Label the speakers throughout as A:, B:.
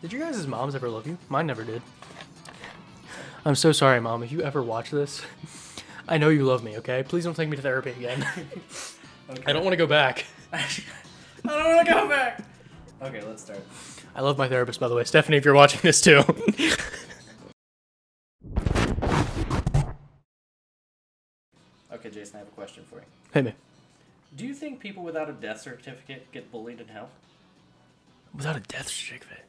A: Did you guys' moms ever love you? Mine never did. I'm so sorry, Mom. If you ever watch this, I know you love me, okay? Please don't take me to therapy again.
B: Okay.
A: I don't want to go back.
B: I don't want to go back. Okay, let's start.
A: I love my therapist, by the way. Stephanie, if you're watching this too.
B: Okay, Jason, I have a question for you.
A: Hit me.
B: Do you think people without a death certificate get bullied in hell?
A: Without a death certificate?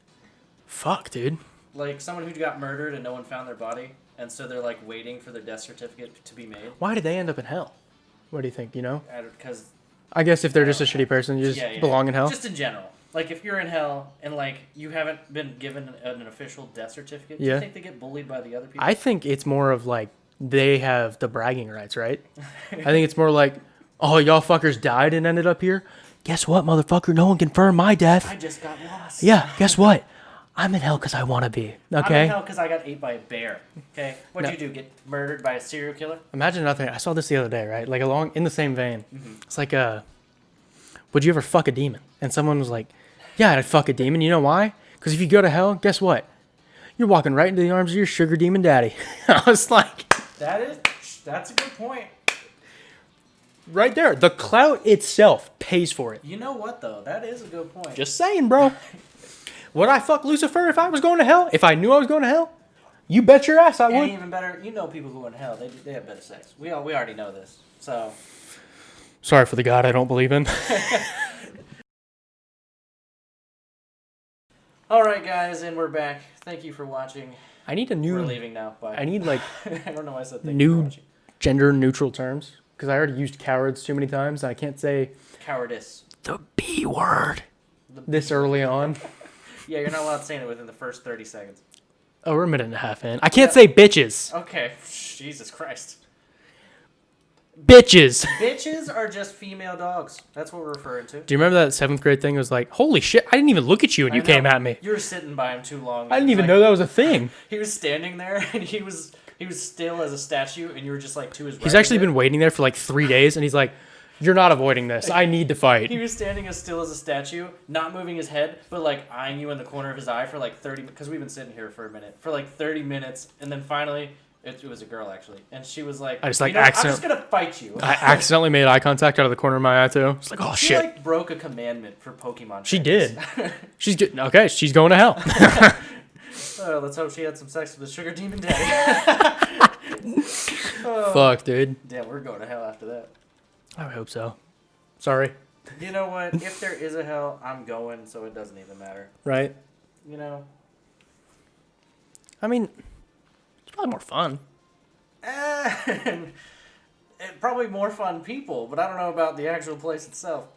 A: Fuck, dude.
B: Like someone who got murdered and no one found their body, and so they're like waiting for their death certificate to be made.
A: Why did they end up in hell? What do you think, you know?
B: Because
A: I guess if they're just a shitty person, you just belong in hell?
B: Just in general. Like, if you're in hell and, like, you haven't been given an official death certificate, do you think they get bullied by the other people?
A: I think it's more of, like, they have the bragging rights, right? I think it's more like, oh, y'all fuckers died and ended up here? Guess what, motherfucker? No one confirmed my death.
B: I just got lost.
A: Yeah, guess what? I'm in hell because I want to be, okay?
B: I'm in hell because I got ate by a bear, okay? What'd you do, get murdered by a serial killer?
A: Imagine nothing. I saw this the other day, right? Like, in the same vein. Mm-hmm. It's like, would you ever fuck a demon? And someone was like, yeah, I'd fuck a demon. You know why? Because if you go to hell, guess what? You're walking right into the arms of your sugar demon daddy. I was like...
B: That's a good point.
A: Right there. The clout itself pays for it.
B: You know what, though? That is a good point.
A: Just saying, bro. Would I fuck Lucifer if I was going to hell? If I knew I was going to hell? You bet your ass I would.
B: And even better, you know people who are in hell, they have better sex. We already know this, so...
A: Sorry for the God I don't believe in.
B: All right, guys, and we're back. Thank you for watching.
A: I need a new...
B: We're leaving now. Bye.
A: I need, like...
B: I don't know why I said thank
A: new
B: you for watching.
A: Gender-neutral terms. Because I already used cowards too many times. And I can't say...
B: Cowardice.
A: The B word. This early on.
B: Yeah, you're not allowed to say it within the first 30 seconds.
A: Oh, we're a minute and a half in. I can't say bitches.
B: Okay. Jesus Christ.
A: Bitches.
B: Bitches are just female dogs. That's what we're referring to.
A: Do you remember that 7th grade thing? It was like, holy shit, I didn't even look at you and you came at me.
B: You were sitting by him too long.
A: I didn't even know that was a thing.
B: He was standing there and he was still as a statue and you were just like to his right.
A: He's actually been waiting there for like 3 days and he's like, you're not avoiding this. I need to fight.
B: He was standing as still as a statue, not moving his head, but like eyeing you in the corner of his eye for like 30, because we've been sitting here for a minute, for like 30 minutes. And then finally, it was a girl actually. And she was like,
A: I'm just going
B: to fight you.
A: I accidentally made eye contact out of the corner of my eye too. It's like, oh
B: she
A: shit.
B: She like broke a commandment for Pokemon.
A: She did. She's good. Okay, she's going to hell.
B: Let's hope she had some sex with the sugar demon daddy.
A: Fuck, dude.
B: Damn, we're going to hell after that.
A: I hope so. Sorry.
B: You know what? If there is a hell, I'm going, so it doesn't even matter.
A: Right?
B: You know?
A: I mean, it's probably more fun.
B: Probably more fun people, but I don't know about the actual place itself.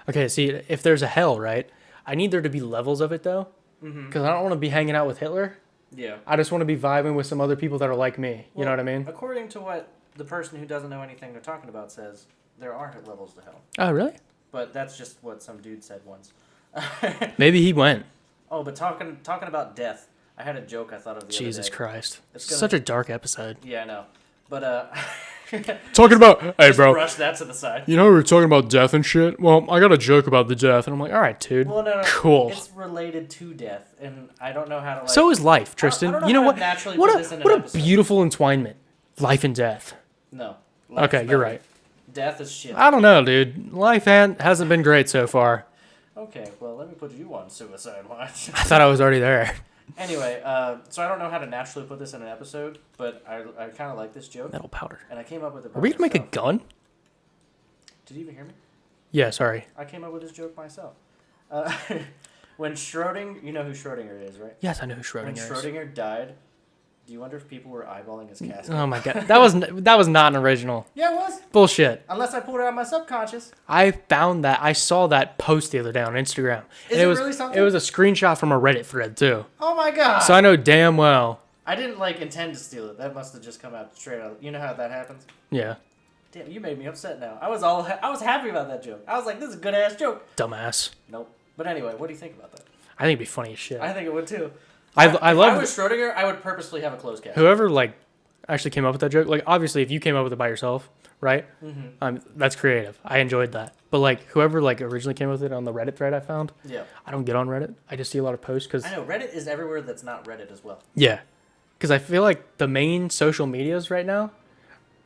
A: Okay, see, if there's a hell, right? I need there to be levels of it, though. Because I don't want to be hanging out with Hitler.
B: Yeah.
A: I just want to be vibing with some other people that are like me. You know what I mean?
B: According to what the person who doesn't know anything they're talking about says, there are levels to hell.
A: Oh, really?
B: But that's just what some dude said once.
A: Maybe he went.
B: Oh, but talking about death, I had a joke I thought of the other day.
A: Jesus Christ. Such a dark episode.
B: Yeah, I know. But,
A: talking about, hey, bro.
B: Brush that to the side.
A: You know, we were talking about death and shit. Well, I got a joke about the death, and I'm like, all right, dude.
B: Well, no.
A: Cool.
B: It's related to death, and I don't know how to, like...
A: So is life, Tristan.
B: I don't know
A: you know
B: how
A: what?
B: to naturally
A: what
B: put
A: a,
B: this in
A: what
B: an
A: a
B: episode.
A: beautiful entwinement. Life and death.
B: No.
A: Okay, you're right.
B: Death is shit.
A: I don't know, dude. Life hasn't been great so far.
B: Okay, well, let me put you on suicide watch.
A: I thought I was already there.
B: Anyway, so I don't know how to naturally put this in an episode, but I kind of like this joke.
A: Metal powder.
B: And I came up with it by
A: Are we going to make a
B: myself.
A: gun?
B: Did you even hear me?
A: Yeah, sorry.
B: I came up with this joke myself. When Schrodinger... You know who Schrodinger is, right?
A: Yes, I know who Schrodinger
B: When
A: is.
B: Schrodinger died, do you wonder if people were eyeballing his casket?
A: Oh my god. That was not an original.
B: Yeah, it was.
A: Bullshit.
B: Unless I pulled it out of my subconscious.
A: I found that. I saw that post the other day on Instagram.
B: Is it really something?
A: It was a screenshot from a Reddit thread, too.
B: Oh my god.
A: So I know damn well.
B: I didn't, like, intend to steal it. That must have just come out straight out. You know how that happens?
A: Yeah.
B: Damn, you made me upset now. I was happy about that joke. I was like, this is a good-ass joke.
A: Dumbass.
B: Nope. But anyway, what do you think about that?
A: I think it'd be funny as shit.
B: I think it would, too.
A: I
B: If
A: love...
B: I was Schrodinger, I would purposely have a closed caption.
A: Whoever, like... actually came up with that joke. Like, obviously, if you came up with it by yourself, right? That's creative. I enjoyed that. But like, whoever like originally came up with it on the Reddit thread I found,
B: Yeah.
A: I don't get on Reddit. I just see a lot of posts because
B: I know Reddit is everywhere that's not Reddit as well.
A: yeah, because I feel like the main social medias right now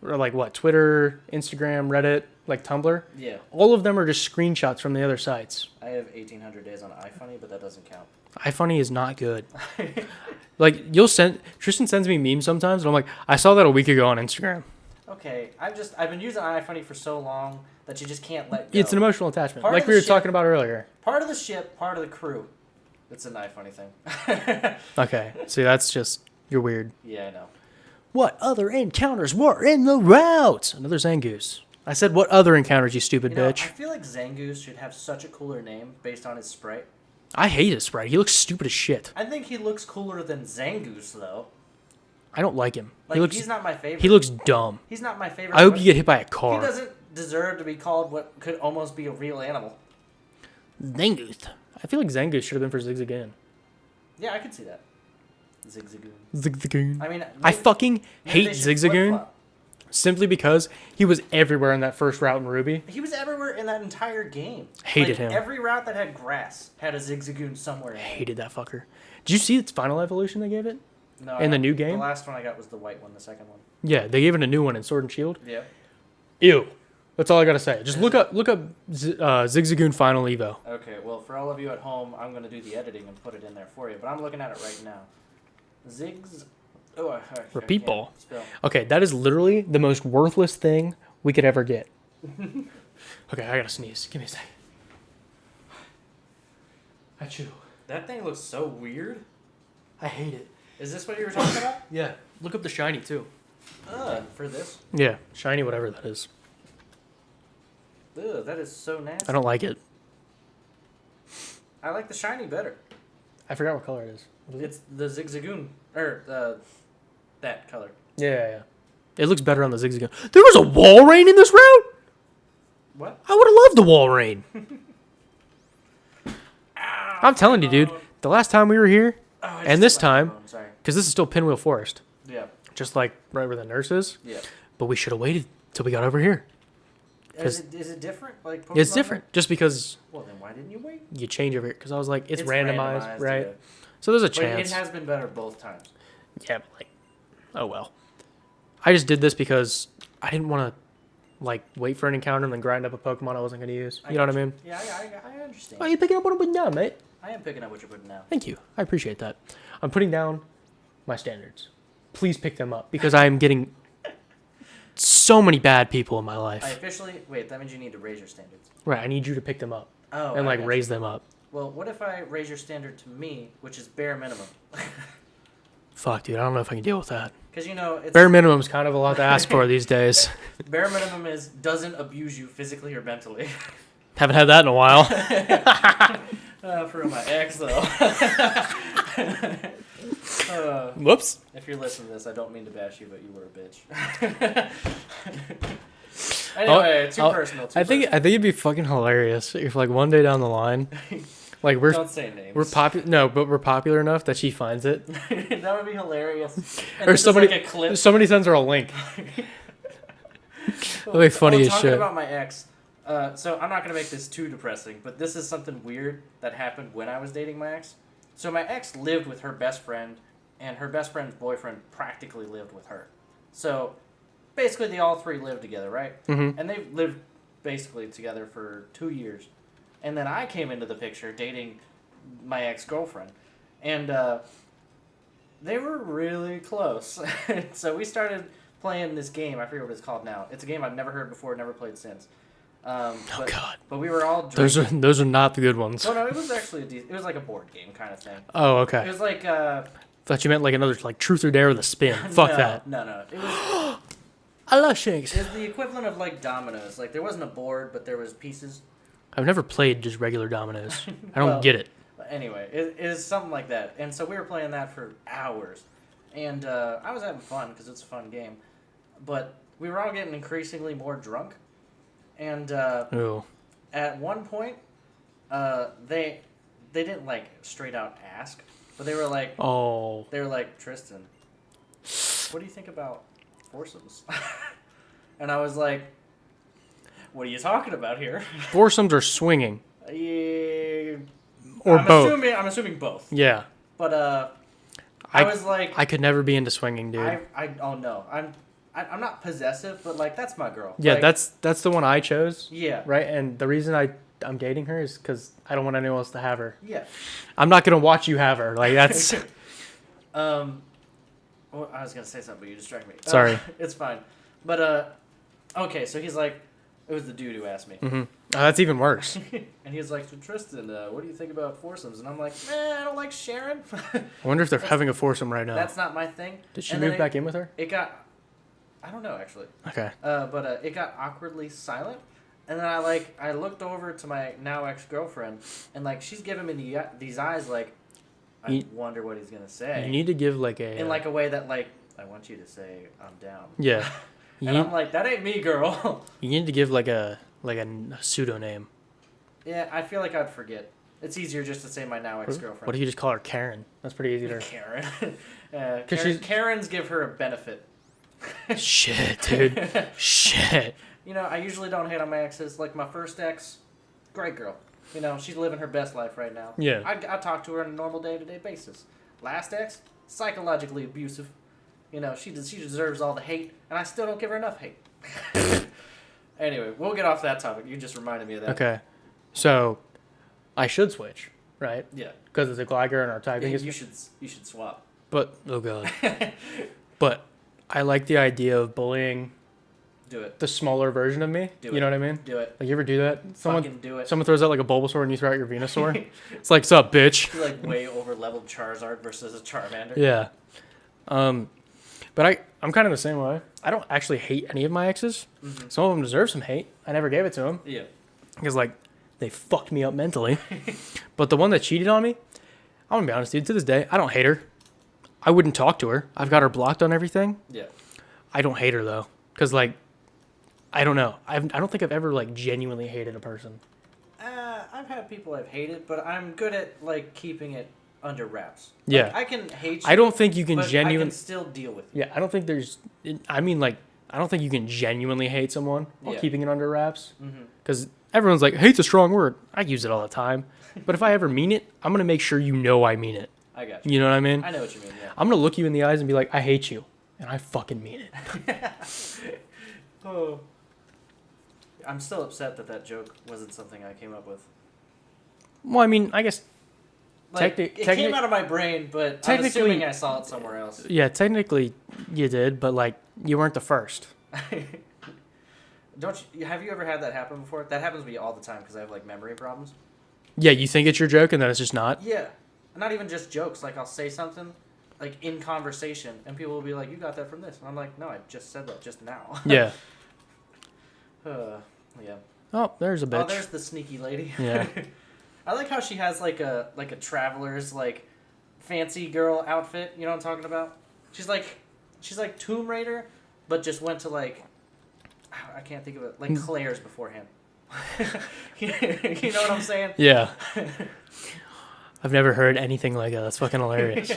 A: are like what Twitter, Instagram, Reddit, like Tumblr.
B: Yeah.
A: All of them are just screenshots from the other sites.
B: I have 1,800 days on iFunny, but that doesn't count.
A: iFunny is not good. Like Tristan sends me memes sometimes, and I'm like, I saw that a week ago on Instagram.
B: Okay, I've been using iFunny for so long that you just can't let go.
A: It's an emotional attachment,
B: Part
A: like
B: of
A: we
B: the
A: were
B: ship-
A: talking about earlier.
B: Part of the ship, part of the crew. It's an iFunny thing.
A: Okay, see, that's just you're weird.
B: Yeah, I know.
A: What other encounters were in the route? Another Zangoose. I said, what other encounters, you stupid
B: You know,
A: bitch?
B: I feel like Zangoose should have such a cooler name based on his sprite.
A: I hate his sprite. He looks stupid as shit.
B: I think he looks cooler than Zangoose, though.
A: I don't like him.
B: Like, he's not my favorite.
A: He looks dumb.
B: He's not my favorite.
A: I hope
B: but
A: you get hit by a
B: He
A: car.
B: doesn't deserve to be called what could almost be a real animal.
A: Zangoose. I feel like Zangoose should have been for Zigzagoon.
B: Yeah, I could see that. Zigzagoon.
A: Zigzagoon.
B: I mean,
A: I fucking
B: maybe
A: hate
B: they should
A: Zigzagoon
B: flip-flop.
A: simply because he was everywhere in that first route in Ruby.
B: He was everywhere in that entire game.
A: Hated him.
B: Every route that had grass had a Zigzagoon somewhere in it.
A: Hated that fucker. Did you see its final evolution they gave it?
B: No,
A: in the new game?
B: The last one I got was the white one, the second one.
A: Yeah, they gave it a new one in Sword and Shield.
B: Yeah.
A: Ew. That's all I gotta say. Just look up Zigzagoon Final Evo.
B: Okay, well, for all of you at home, I'm going to do the editing and put it in there for you, but I'm looking at it right now. Ziggs... Oh, I
A: Repeat
B: can't
A: ball.
B: spell.
A: Okay, that is literally the most worthless thing we could ever get. Okay, I gotta sneeze. Give me a second. Achoo.
B: That thing looks so weird.
A: I hate it.
B: Is this what you were talking about?
A: Yeah. Look up the shiny too.
B: For this?
A: Yeah, shiny whatever that is.
B: Ugh, that is so nasty.
A: I don't like it.
B: I like the shiny better.
A: I forgot what color it is. What is
B: It's the Zigzagoon. Or, that color.
A: it? Yeah. It looks better on the Zigzagoon. There was a wall rain in this route?
B: What?
A: I would have loved the wall rain. I'm telling you, dude. The last time we were here, and this time,
B: Sorry.
A: because this is still Pinwheel Forest,
B: Yeah.
A: just like right where the nurse is,
B: Yeah.
A: but we should have waited till we got over here.
B: Is it different? Like Pokemon?
A: It's different, just because
B: Well, then why didn't you wait?
A: you change over here. Because I was like, it's randomized, right?
B: Yeah.
A: So there's a
B: But
A: chance.
B: it has been better both times.
A: Yeah, but like, oh well. I just did this because I didn't want to, like, wait for an encounter and then grind up a Pokemon I wasn't going to use. You know what I mean?
B: Yeah, I understand.
A: Oh, you picking up what I'm putting down, mate?
B: I am picking up what you're putting down.
A: Thank you. I appreciate that. I'm putting down my standards. Please pick them up because I am getting so many bad people in my
B: I
A: life.
B: officially... Wait, that means you need to raise your standards.
A: Right, I need you to pick them up
B: Oh,
A: and,
B: I
A: like,
B: got
A: raise
B: you.
A: them up.
B: Well, what if I raise your standard to me, which is bare minimum?
A: Fuck, dude, I don't know if I can deal with that.
B: Because, you know, it's...
A: Bare minimum's kind of a lot to ask for these days.
B: Bare minimum is doesn't abuse you physically or mentally.
A: Haven't had that in a while.
B: For my ex, though.
A: Whoops.
B: If you're listening to this, I don't mean to bash you, but you were a bitch. Anyway, too personal.
A: I think it'd be fucking hilarious if, like, one day down the line, like,
B: Don't say names.
A: we're popular enough that she finds it,
B: That would be hilarious. And
A: or
B: this is
A: somebody
B: like a clip.
A: somebody sends her a link. That'd be funny as
B: talking
A: shit.
B: about my ex. So I'm not gonna make this too depressing, but this is something weird that happened when I was dating my ex. So my ex lived with her best friend, and her best friend's boyfriend practically lived with her. So basically, they all three lived together, right?
A: Mm-hmm.
B: And they lived basically together for 2 years. And then I came into the picture dating my ex-girlfriend. And they were really close. So we started playing this game. I forget what it's called now. It's a game I've never heard before, never played since.
A: Oh God.
B: But we were all drinking.
A: Those are not the good ones.
B: No, it was actually it was like a board game kind of thing.
A: Oh,
B: It
A: okay.
B: was like
A: Thought you meant like another like truth or dare with a spin. Fuck
B: no,
A: that.
B: No. It was
A: I love shanks.
B: it was the equivalent of like dominoes. Like there wasn't a board, but there was pieces.
A: I've never played just regular dominoes. I don't
B: Well,
A: get it.
B: Anyway, it is something like that. And so we were playing that for hours. And I was having fun because it's a fun game. But we were all getting increasingly more drunk. And
A: Ooh.
B: at one point, they didn't like straight out ask, but they were like,
A: Oh.
B: Tristan, what do you think about foursomes. And I was like, what are you talking about here?
A: Foursomes or swinging?
B: Yeah,
A: Or both?
B: I'm assuming both.
A: Yeah.
B: But I was like,
A: I could never be into swinging, dude.
B: oh no, I'm not possessive, but like that's my girl.
A: Yeah,
B: like,
A: that's the one I chose.
B: Yeah.
A: Right, and the reason I'm dating her is because I don't want anyone else to have her.
B: Yeah.
A: I'm not gonna watch you have her. Like that's.
B: Well, I was gonna say something, but you distracted me.
A: Sorry.
B: It's fine. But okay, so he's like, it was the dude who asked me.
A: Mm-hmm. Oh, that's even worse.
B: And he's like, so Tristan, what do you think about foursomes? And I'm like, man, I don't like Sharon.
A: I wonder if they're having a foursome right now.
B: That's not my thing.
A: Did she move back in with her?
B: It got, I don't know actually.
A: Okay.
B: But it got awkwardly silent. And then I looked over to my now ex-girlfriend, and like she's giving me these eyes like, I wonder what he's gonna say.
A: You need to give like a
B: in like a way that like I want you to say I'm down.
A: Yeah.
B: And I'm like, that ain't me, girl.
A: You need to give like a pseudo name.
B: Yeah, I feel like I'd forget. It's easier just to say my now ex-girlfriend.
A: What if you just call her Karen? That's pretty easy to.
B: Karen. Karens give her a benefit.
A: Shit, dude. Shit.
B: You know, I usually don't hate on my exes. Like my first ex, great girl. You know, she's living her best life right now.
A: Yeah.
B: I talk to her on a normal day-to-day basis. Last ex, psychologically abusive. You know, she deserves all the hate, and I still don't give her enough hate. Anyway, we'll get off that topic. You just reminded me of that.
A: Okay. So, I should switch, right?
B: Yeah.
A: Because it's a Gliger and our typing
B: Yeah,
A: is...
B: you should swap.
A: But, oh god. But, I like the idea of bullying...
B: Do it.
A: The smaller version of me. You know what I mean?
B: Do it.
A: Like, you ever do that?
B: Fucking do it.
A: Someone throws out like a Bulbasaur and you throw out your Venusaur. It's like, sup, bitch?
B: You're like way over-leveled Charizard versus a Charmander.
A: Yeah. But I'm kind of the same way. I don't actually hate any of my exes. Mm-hmm. Some of them deserve some hate. I never gave it to them.
B: Yeah.
A: Because, like, they fucked me up mentally. But the one that cheated on me, I'm going to be honest, dude, to this day, I don't hate her. I wouldn't talk to her. I've got her blocked on everything.
B: Yeah.
A: I don't hate her, though. Because, like, I don't know. I don't think I've ever, like, genuinely hated a person.
B: I've had people I've hated, but I'm good at, like, keeping it under wraps.
A: Yeah.
B: Like, I can hate you.
A: I don't think you can
B: but
A: genuinely...
B: I can still deal with you.
A: Yeah, I don't think there's... I mean, like, I don't think you can genuinely hate someone while keeping it under wraps. Because everyone's like, hate's a strong word. I use it all the time. But if I ever mean it, I'm going to make sure you know I mean it.
B: I got you.
A: You know what I mean?
B: I know what you mean, yeah.
A: I'm going to look you in the eyes and be like, I hate you. And I fucking mean it.
B: Oh. I'm still upset that joke wasn't something I came up with.
A: Well, I mean, I guess...
B: Like, it came out of my brain, but I'm assuming I saw it somewhere else.
A: Yeah, technically you did, but, like, you weren't the first.
B: Have you ever had that happen before? That happens to me all the time because I have, like, memory problems.
A: Yeah, you think it's your joke and then it's just not?
B: Yeah. Not even just jokes. Like, I'll say something, like, in conversation, and people will be like, you got that from this. And I'm like, no, I just said that just now.
A: Yeah.
B: Yeah.
A: Oh, there's a bitch.
B: Oh, there's the sneaky lady.
A: Yeah.
B: I like how she has like a traveler's like fancy girl outfit. You know what I'm talking about? She's like Tomb Raider, but just went to like I can't think of it, like Claire's beforehand. You know what I'm saying?
A: Yeah. I've never heard anything like that. That's fucking hilarious.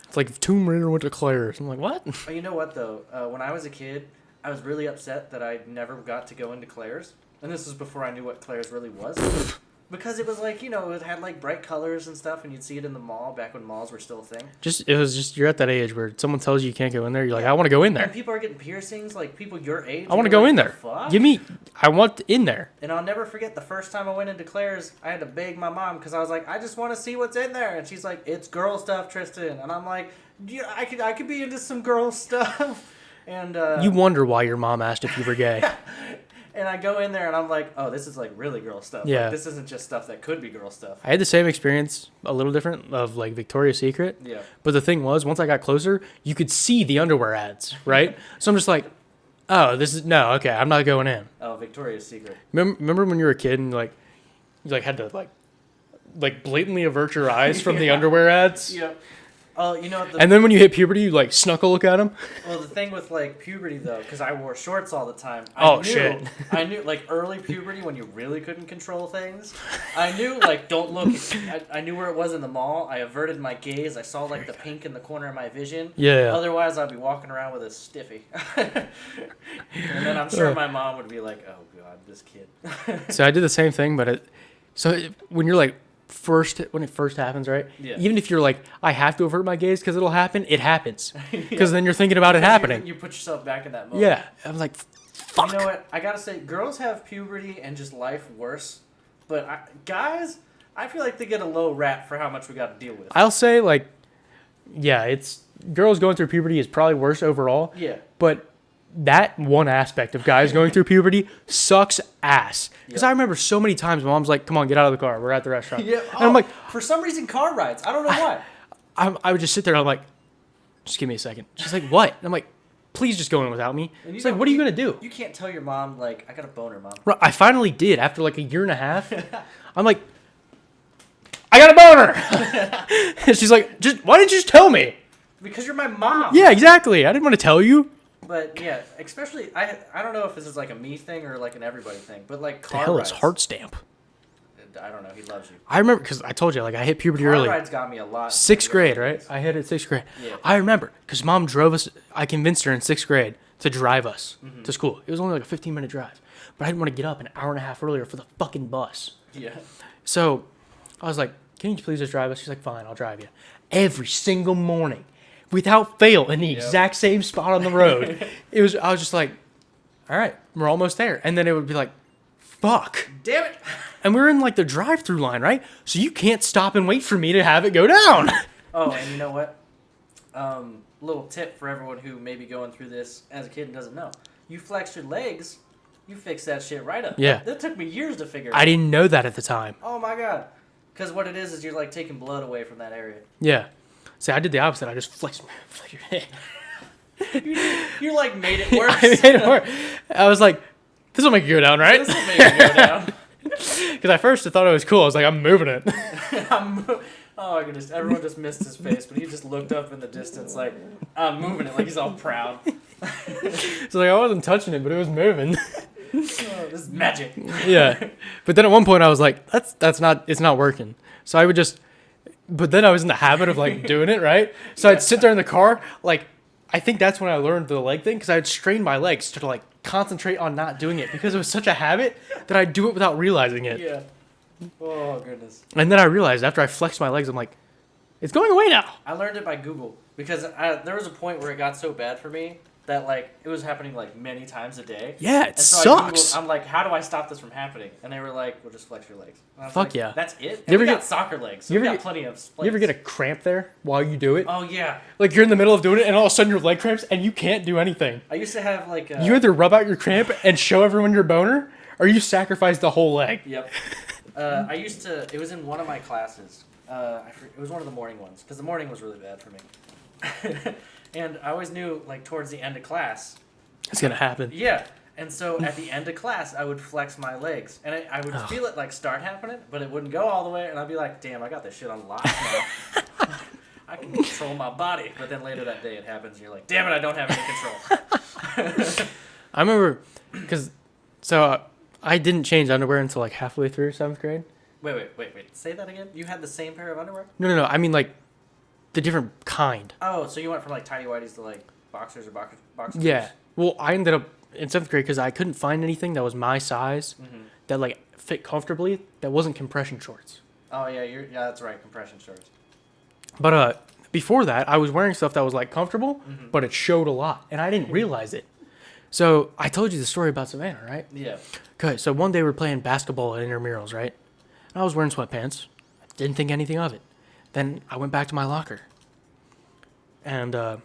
A: It's like if Tomb Raider went to Claire's. I'm like, what?
B: Oh, you know what though? When I was a kid, I was really upset that I never got to go into Claire's, and this was before I knew what Claire's really was. Because it was like, you know, it had like bright colors and stuff, and you'd see it in the mall back when malls were still a thing. It
A: was just you're at that age where someone tells you can't go in there, you're like, I want to go in there.
B: And people are getting piercings, like people your age.
A: I want to go
B: like,
A: in there.
B: Fuck?
A: I want in there.
B: And I'll never forget the first time I went into Claire's, I had to beg my mom because I was like, I just want to see what's in there, and she's like, it's girl stuff, Tristan, and I'm like, yeah, I could be into some girl stuff. And
A: you wonder why your mom asked if you were gay.
B: And I go in there and I'm like, oh, this is like really girl stuff.
A: Yeah.
B: Like, this isn't just stuff that could be girl stuff.
A: I had the same experience, a little different, of like Victoria's Secret.
B: Yeah.
A: But the thing was, once I got closer, you could see the underwear ads, right? So I'm just like, oh, okay, I'm not going in.
B: Oh, Victoria's Secret.
A: Remember when you were a kid and you had to like blatantly avert your eyes from the underwear ads?
B: Yep. Oh, you know what?
A: And then when you hit puberty, you like snuckle look at them.
B: Well, the thing with like puberty though, because I wore shorts all the time.
A: Shit.
B: I knew like early puberty when you really couldn't control things. I knew like don't look. I knew where it was in the mall. I averted my gaze. I saw like the pink in the corner of my vision.
A: Yeah.
B: Otherwise, I'd be walking around with a stiffy. And then I'm sure my mom would be like, "Oh God, this kid."
A: So I did the same thing, but when you're like when it first happens, right?
B: Yeah.
A: Even if you're like, I have to avert my gaze because it'll happen, it happens. Because then you're thinking about it happening.
B: You put yourself back in that moment.
A: Yeah. I'm like, fuck.
B: You know what? I gotta say, girls have puberty and just life worse. But guys, I feel like they get a low rap for how much we got to deal with.
A: I'll say, like, yeah, it's girls going through puberty is probably worse overall.
B: Yeah.
A: But that one aspect of guys going through puberty sucks ass. Because I remember so many times my mom's like, come on, get out of the car. We're at the restaurant.
B: Yeah.
A: And I'm like,
B: for some reason, car rides. I don't know why.
A: I would just sit there and I'm like, just give me a second. She's like, what? And I'm like, please just go in without me. It's like, what are you going to do?
B: You can't tell your mom, like, I got a boner, Mom.
A: Right, I finally did after like a year and a half. I'm like, I got a boner. And she's like, why didn't you just tell me?
B: Because you're my mom.
A: Yeah, exactly. I didn't want to tell you.
B: But yeah, especially, I don't know if this is like a me thing or like an everybody thing, but like car
A: The hell
B: rides.
A: is heart stamp?
B: I don't know. He loves you.
A: I remember because I told you, like, I hit puberty
B: Car
A: early.
B: rides got me a lot.
A: 6th grade, right? I hit it 6th grade.
B: Yeah.
A: I remember because mom drove us. I convinced her in 6th grade to drive us to school. It was only like a 15-minute drive, but I didn't want to get up an hour and a half earlier for the fucking bus.
B: Yeah.
A: So I was like, can you please just drive us? She's like, fine, I'll drive you. Every single morning, without fail, in the exact same spot on the road. I was just like, all right, we're almost there. And then it would be like, fuck.
B: Damn it.
A: And we're in like the drive-through line, right? So you can't stop and wait for me to have it go down.
B: Oh, and you know what? Little tip for everyone who may be going through this as a kid and doesn't know. You flex your legs, you fix that shit right up.
A: Yeah.
B: That took me years to figure out.
A: I didn't know that at the time.
B: Oh my God. Because what it is you're like taking blood away from that area.
A: Yeah. See, I did the opposite. I just flexed your head.
B: You like made it worse.
A: I made it work. I was like, this will make it go down, right?
B: This will make it go down.
A: Because at first I thought it was cool. I was like, I'm moving it.
B: Oh my goodness. Everyone just missed his face, but he just looked up in the distance like, I'm moving it, like he's all proud.
A: So like I wasn't touching it, but it was moving.
B: Oh, this is magic.
A: Yeah. But then at one point I was like, it's not working. So I would just, but then I was in the habit of like doing it, right? So I'd sit there in the car, like, I think that's when I learned the leg thing, because I'd strain my legs to like concentrate on not doing it because it was such a habit that I'd do it without realizing it.
B: Yeah. Oh goodness.
A: And then I realized after I flexed my legs, I'm like, it's going away now.
B: I learned it by Google because there was a point where it got so bad for me that like it was happening like many times a day.
A: Yeah, it
B: and so
A: sucks.
B: I'm like, how do I stop this from happening? And they were like, well, just flex your legs. And I was
A: Fuck
B: like,
A: yeah.
B: That's it?
A: You ever
B: we got
A: get-
B: soccer legs, so
A: you
B: we
A: ever
B: got
A: get-
B: plenty of splits.
A: You ever get a cramp there while you do it?
B: Oh yeah.
A: Like you're in the middle of doing it and all of a sudden your leg cramps and you can't do anything.
B: I used to have like
A: You either rub out your cramp and show everyone your boner, or you sacrifice the whole leg.
B: Yep. I used to. It was in one of my classes. It was one of the morning ones because the morning was really bad for me. And I always knew, like towards the end of class.
A: It's gonna happen.
B: Yeah. And so at the end of class, I would flex my legs, and I would feel it like start happening, but it wouldn't go all the way, and I'd be like, "Damn, I got this shit on lock now. I can control my body." But then later that day, it happens, and you're like, "Damn it, I don't have any control."
A: I remember, because I didn't change underwear until like halfway through 7th grade.
B: Wait. Say that again. You had the same pair of underwear?
A: No. I mean like the different kind.
B: Oh, so you went from like tidy whities to like boxers or boxers?
A: Yeah. Well, I ended up in 7th grade because I couldn't find anything that was my size that like fit comfortably that wasn't compression shorts.
B: Oh yeah, that's right, compression shorts.
A: But before that, I was wearing stuff that was like comfortable, but it showed a lot, and I didn't realize it. So I told you the story about Savannah, right?
B: Yeah.
A: Okay, so one day we were playing basketball at intramurals, right? And I was wearing sweatpants. I didn't think anything of it. Then I went back to my locker. And the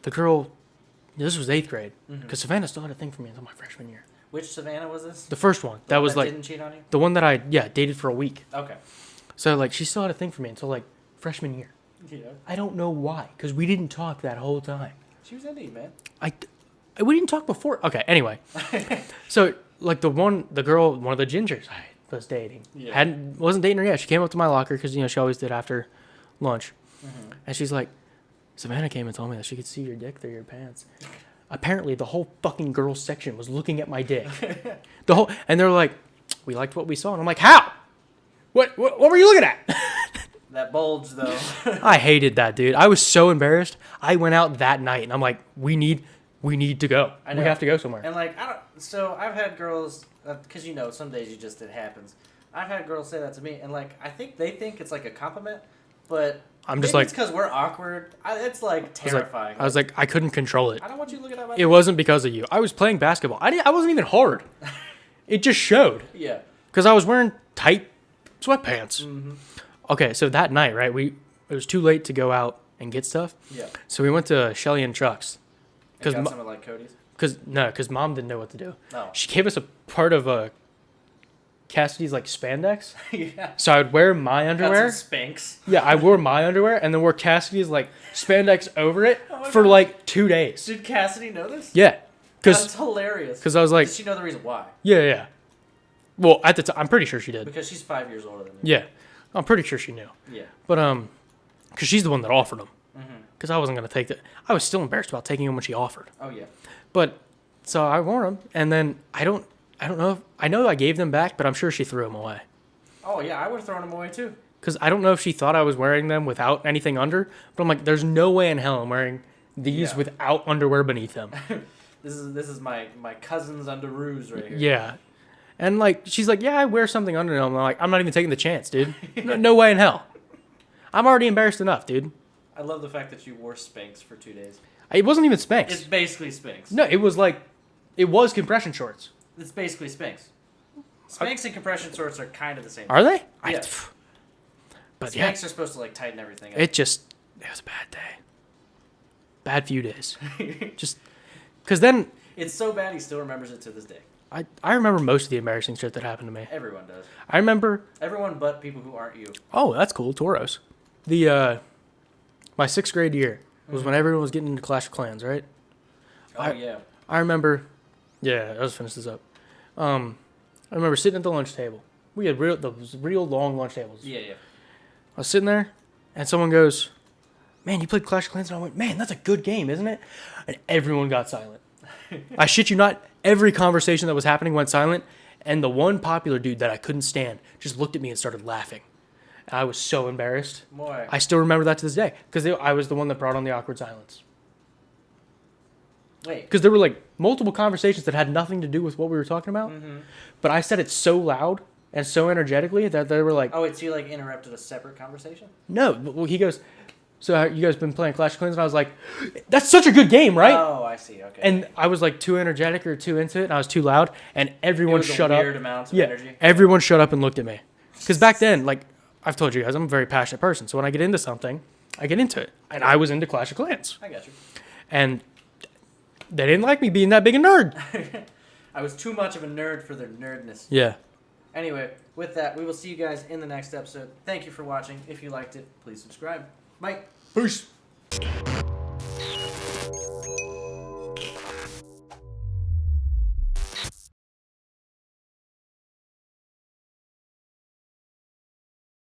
A: girl, this was 8th grade, because Savannah still had a thing for me until my freshman year.
B: Which Savannah was this?
A: The first one. That was like
B: didn't cheat on you?
A: the one that I dated for a week.
B: Okay.
A: So like she still had a thing for me until like freshman year.
B: Yeah.
A: I don't know why, because we didn't talk that whole time.
B: She was into you, man.
A: We didn't talk before. Okay, anyway. So like the girl, one of the gingers I was dating,
B: Yeah.
A: wasn't dating her yet. She came up to my locker because she always did after lunch, And she's like, Savannah came and told me that she could see your dick through your pants. Apparently, the whole fucking girls section was looking at my dick. And they're like, we liked what we saw. And I'm like, how? What were you looking at?
B: That bulge, though.
A: I hated that, dude. I was so embarrassed. I went out that night, and I'm like, we need to go. We have to go somewhere.
B: And like, so I've had girls, because some days it happens. I've had girls say that to me, and like, I think they think it's like a compliment, but
A: I'm just like,
B: it's because we're awkward. It's like terrifying.
A: I was like, I couldn't control it.
B: I don't want you looking at my.
A: It wasn't because of you. I was playing basketball. I wasn't even hard. It just showed.
B: Yeah.
A: Because I was wearing tight sweatpants.
B: Mm-hmm.
A: Okay, so that night, right? It was too late to go out and get stuff.
B: Yeah.
A: So we went to Shelly and Chuck's.
B: Got some of like Cody's.
A: Because mom didn't know what to do.
B: Oh.
A: She gave us a part of Cassidy's like spandex.
B: Yeah.
A: So I would wear my underwear.
B: Got some Spanx.
A: Yeah, I wore my underwear and then wore Cassidy's like spandex over it for
B: God.
A: like 2 days.
B: Did Cassidy know this?
A: Yeah.
B: That's hilarious.
A: Because I was like,
B: does she know the reason why?
A: Yeah. Well, at the time, I'm pretty sure she did.
B: Because she's 5 years older than me.
A: Yeah, I'm pretty sure she knew.
B: Yeah.
A: But because she's the one that offered them.
B: Mm-hmm.
A: Because I wasn't gonna take that. I was still embarrassed about taking them when she offered.
B: Oh yeah.
A: But so I wore them, and then I don't know. I know I gave them back, but I'm sure she threw them away.
B: Oh yeah, I would have thrown them away too.
A: Because I don't know if she thought I was wearing them without anything under, but I'm like, there's no way in hell I'm wearing these without underwear beneath them.
B: This is my cousin's underoos right here.
A: Yeah. And like she's like, yeah, I wear something under them. I'm like, I'm not even taking the chance, dude. No way in hell. I'm already embarrassed enough, dude.
B: I love the fact that you wore Spanx for 2 days.
A: It wasn't even Spanx.
B: It's basically Spanx.
A: No, it was compression shorts.
B: It's basically Spanx. Spanx and compression shorts are kind of the same.
A: Are they?
B: Yeah.
A: But
B: Spanx are supposed to like tighten everything up.
A: It was a bad day. Bad few days. Just because then
B: it's so bad he still remembers it to this day.
A: I remember most of the embarrassing shit that happened to me.
B: Everyone does.
A: I remember
B: everyone but people who aren't you.
A: Oh, that's cool. Toros. My 6th grade year was when everyone was getting into Clash of Clans, right?
B: Oh yeah.
A: I remember. Yeah, I'll just finish this up. I remember sitting at the lunch table. We had those real long lunch tables.
B: Yeah.
A: I was sitting there, and someone goes, "Man, you played Clash of Clans?" And I went, "Man, that's a good game, isn't it?" And everyone got silent. I shit you not, every conversation that was happening went silent, and the one popular dude that I couldn't stand just looked at me and started laughing. I was so embarrassed.
B: Boy.
A: I still remember that to this day, because I was the one that brought on the awkward silence.
B: Wait.
A: Because there were like multiple conversations that had nothing to do with what we were talking about, but I said it so loud and so energetically that they were like...
B: Oh, wait, so you like interrupted a separate conversation?
A: No. Well, he goes, so you guys been playing Clash of Clans? And I was like, that's such a good game, right?
B: Oh, I see. Okay.
A: And I was like too energetic or too into it, and I was too loud, and everyone shut up.
B: Weird amounts of energy.
A: Everyone shut up and looked at me. Because back then, like I've told you guys, I'm a very passionate person. So when I get into something, I get into it. And I was into Clash of Clans.
B: I got you.
A: And they didn't like me being that big a nerd.
B: I was too much of a nerd for their nerdness.
A: Yeah.
B: Anyway, with that, we will see you guys in the next episode. Thank you for watching. If you liked it, please subscribe. Bye.
A: Peace.